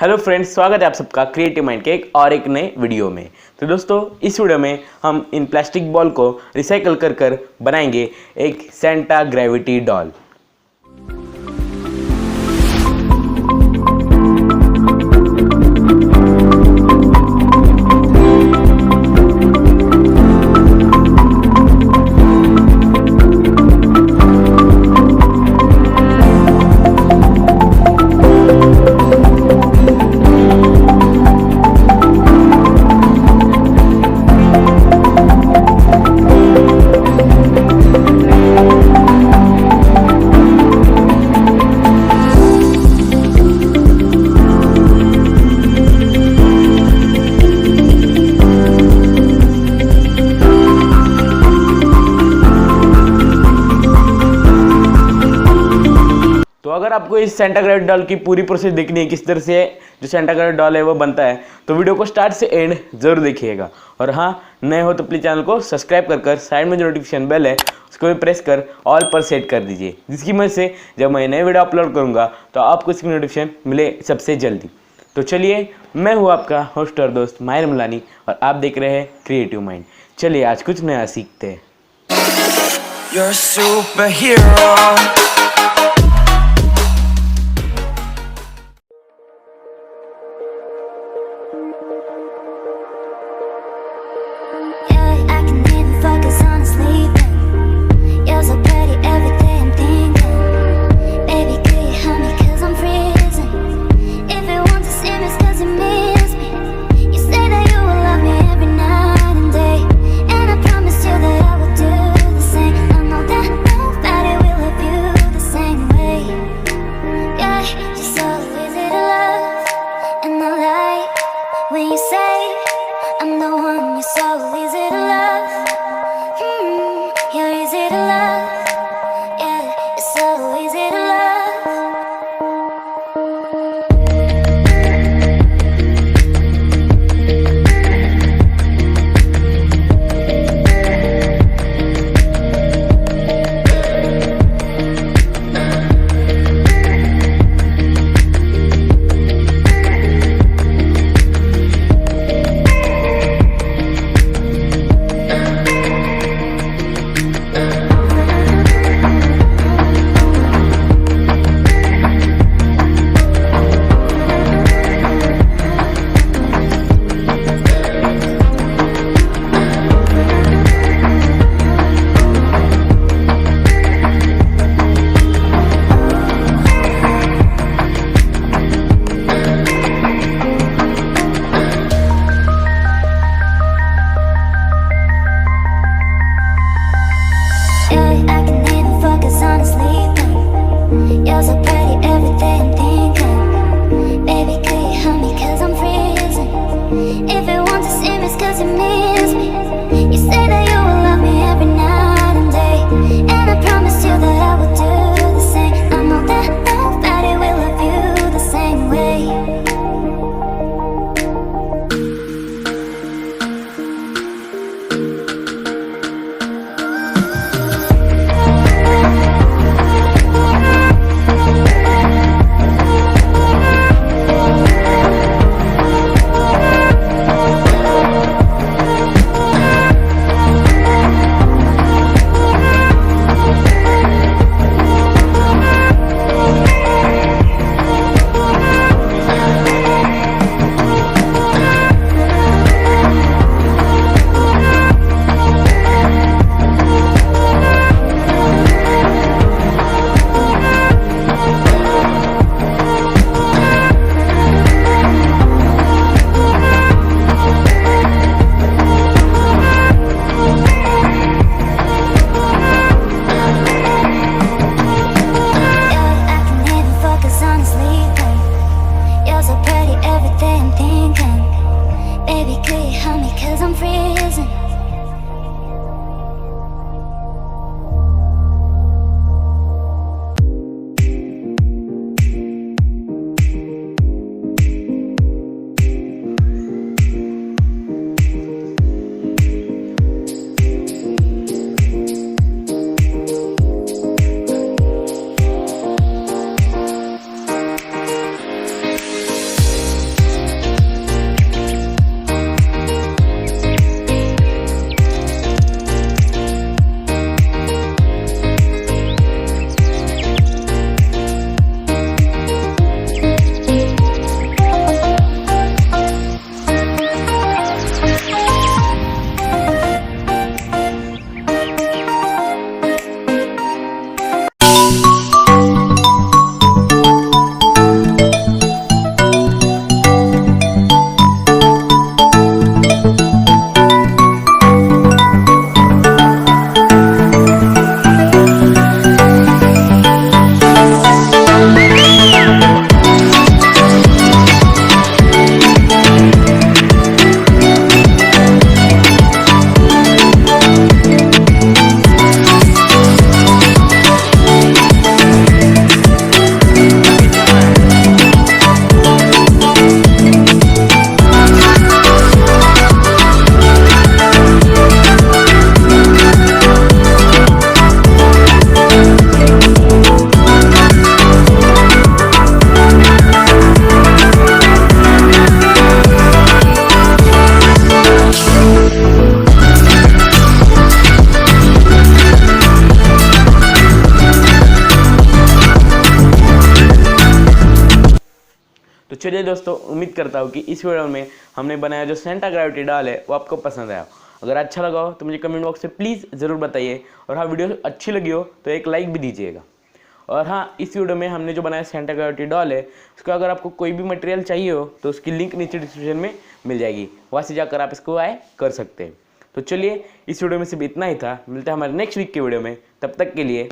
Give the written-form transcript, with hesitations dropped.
Hello friends, स्वागत है आप सबका क्रिएटिव माइंड के एक नए वीडियो में। तो दोस्तों, इस वीडियो में हम इन प्लास्टिक बॉल को रिसाइकल कर बनाएंगे एक सेंटा ग्रेविटी डॉल। तो अगर आपको इस सेंटा ग्रेविटी डॉल की पूरी प्रोसेस देखनी है, किस तरह से जो सेंटा ग्रेविटी डॉल है वो बनता है, तो वीडियो को स्टार्ट से एंड जरूर देखिएगा। और हाँ, नए हो तो प्लीज़ चैनल को सब्सक्राइब कर साइड में जो नोटिफिकेशन बेल है उसको भी प्रेस कर ऑल पर सेट कर दीजिए, जिसकी मदद से जब मैं नए वीडियो अपलोड करूँगा तो आपको इसकी नोटिफिकेशन मिले सबसे जल्दी। तो चलिए, मैं हूँ आपका होस्ट और दोस्त माहिर मुलानी और आप देख रहे हैं क्रिएटिव माइंड। चलिए आज कुछ नया सीखते हैं। You're a superhero. When you say I'm the one, you're so easy to love. You're easy to love. Yeah, you're so easy to love. You're so pretty, every day I'm thinking. Baby, could you help me, cause I'm freezing. If you want to see me, it's cause you miss me. You say that you will love me every night and day, and I promise you that I will do the same. I know that nobody will love you the same way. तो चलिए दोस्तों, उम्मीद करता हूँ कि इस video में हमने बनाया जो सेंटा ग्रेविटी डॉल है वो आपको पसंद आया। अगर अच्छा लगा हो तो मुझे कमेंट बॉक्स में प्लीज़ ज़रूर बताइए, और हाँ, वीडियो अच्छी लगी हो तो एक लाइक भी दीजिएगा। और हाँ, इस वीडियो में हमने जो बनाया सेंटा ग्रेविटी डॉल है, उसका अगर आपको कोई भी मटेरियल चाहिए हो तो उसकी लिंक नीचे डिस्क्रिप्शन में मिल जाएगी, वहाँ से जाकर आप इसको बाय कर सकते हैं। तो चलिए, इस वीडियो में सिर्फ इतना ही था। मिलते हैं हमारे नेक्स्ट वीक के वीडियो में, तब तक के लिए